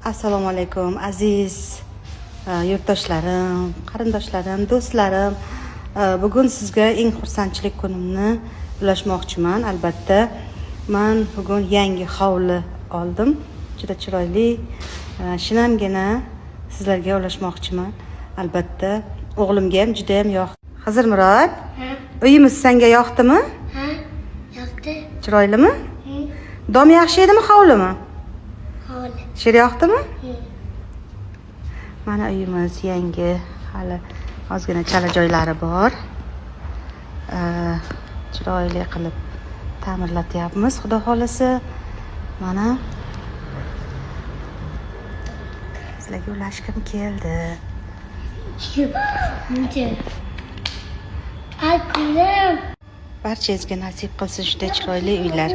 Assalomu alaykum aziz yurtdoshlarim, qarindoshlarim, do'stlarim. Bugun sizga eng xursandchilik kunimni ulashmoqchiman. Albatta, men bugun yangi hovli oldim. Juda chiroyli, shinamgina sizlarga ulashmoqchiman. Albatta, o'g'limga ham juda ham yoqdi. Xizrmurod, uyimiz senga yoqdimi? Ha, yoqdi. Chiroylimi? Dom yaxshi edimi, hovlimi? Hovli. She'r yoqdimi? Mana uyimiz yangi, hali ozgina chala joylari bor. Chiroyli qilib ta'mirlatyapmiz, xudo xolasa. Mana sizlarga ulashgim keldi. Alkulim. Barchangizga nasib qilsin juda chiroyli uylar.